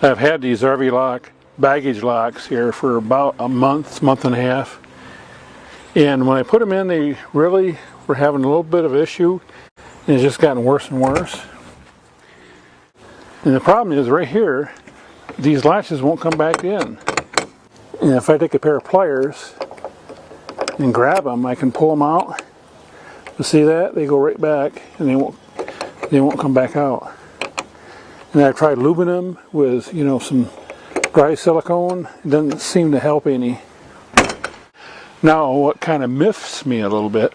I've had these RVLock baggage locks here for about a month and a half. And when I put them in, they really were having a little bit of issue. And it's just gotten worse and worse. And the problem is right here, these latches won't come back in. And if I take a pair of pliers and grab them, I can pull them out. You see that? They go right back and they won't come back out. And I've tried lubing them with, you know, some dry silicone. It doesn't seem to help any. Now, what kind of miffs me a little bit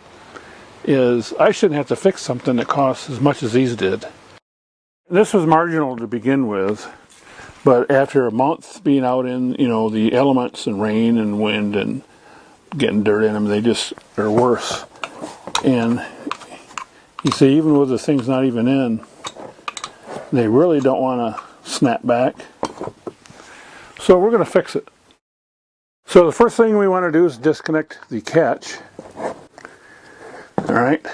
is I shouldn't have to fix something that costs as much as these did. This was marginal to begin with, but after a month being out in, you know, the elements and rain and wind and getting dirt in them, they just are worse. And you see, even with the things not even in, they really don't want to snap back. So we're going to fix it. So the first thing we want to do is disconnect the catch. Alright.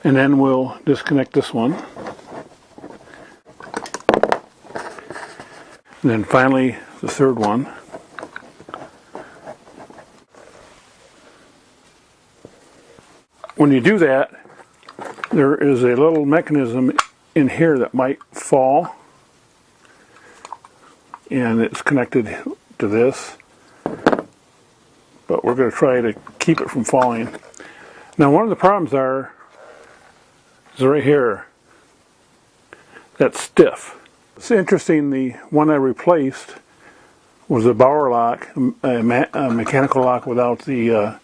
And then we'll disconnect this one. And then finally the third one. When you do that, there is a little mechanism in here that might fall, and it's connected to this, but we're going to try to keep it from falling. Now, one of the problems is right here. That's stiff. It's interesting, the one I replaced was a Bauer lock, a mechanical lock without the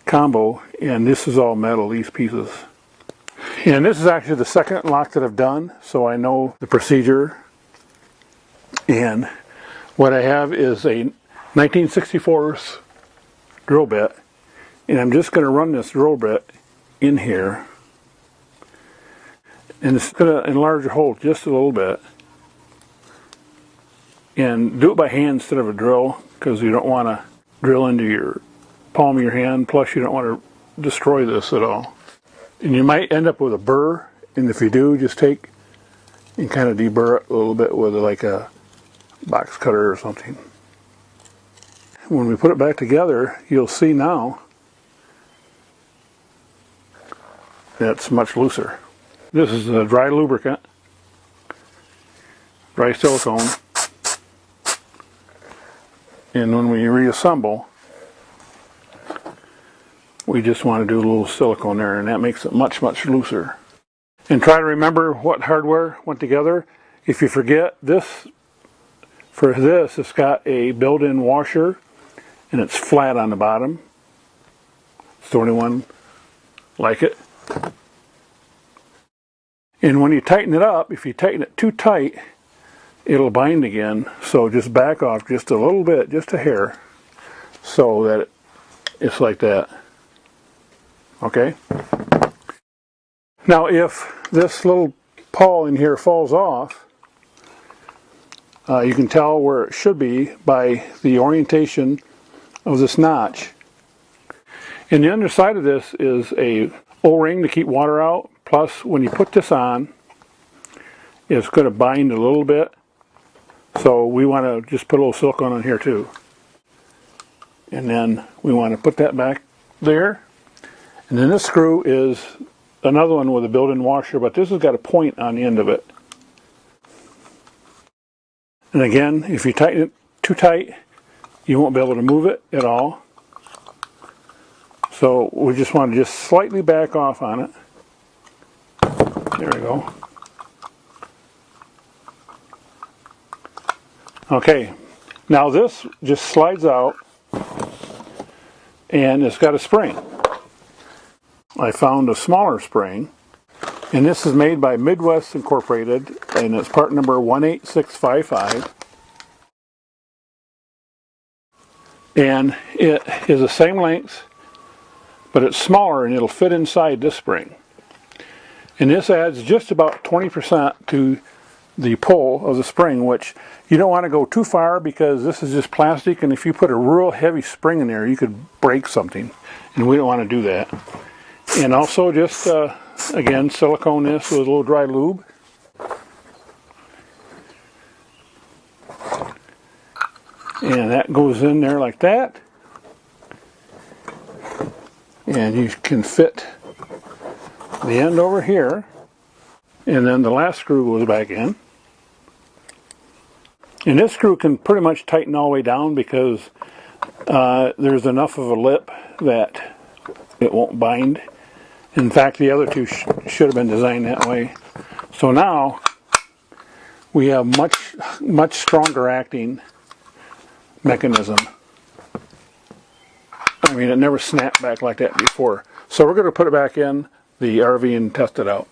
combo, and this is all metal, these pieces. And this is actually the second lock that I've done, so I know the procedure. And what I have is a 1964 drill bit, and I'm just going to run this drill bit in here, and it's going to enlarge the hole just a little bit, and do it by hand instead of a drill, because you don't want to drill into your palm of your hand, plus you don't want to destroy this at all. And you might end up with a burr, and if you do, just take and kind of deburr it a little bit with like a box cutter or something. When we put it back together, you'll see now that's much looser. This is a dry lubricant, dry silicone, and when we reassemble, we just want to do a little silicone there, and that makes it much, much looser. And try to remember what hardware went together. If you forget this, for this, it's got a built-in washer, and it's flat on the bottom. It's the only one like it. And when you tighten it up, if you tighten it too tight, it'll bind again. So just back off just a little bit, just a hair, so that it's like that. Okay? Now if this little pawl in here falls off, you can tell where it should be by the orientation of this notch. And the underside of this is a O-ring to keep water out, plus when you put this on, it's going to bind a little bit. So we want to just put a little silicone on here too. And then we want to put that back there. And then this screw is another one with a built-in washer, but this has got a point on the end of it. And again, if you tighten it too tight, you won't be able to move it at all. So we just want to just slightly back off on it. There we go. Okay, now this just slides out, and it's got a spring. I found a smaller spring, and this is made by Midwest Incorporated, and it's part number 18655. And it is the same length, but it's smaller, and it'll fit inside this spring. And this adds just about 20% to the pull of the spring, which you don't want to go too far because this is just plastic, and if you put a real heavy spring in there, you could break something, and we don't want to do that. And also just, again, silicone this with a little dry lube. And that goes in there like that. And you can fit the end over here. And then the last screw goes back in. And this screw can pretty much tighten all the way down because there's enough of a lip that it won't bind. In fact, the other two should have been designed that way. So now we have much stronger acting mechanism. I mean, it never snapped back like that before. So we're going to put it back in the RV and test it out.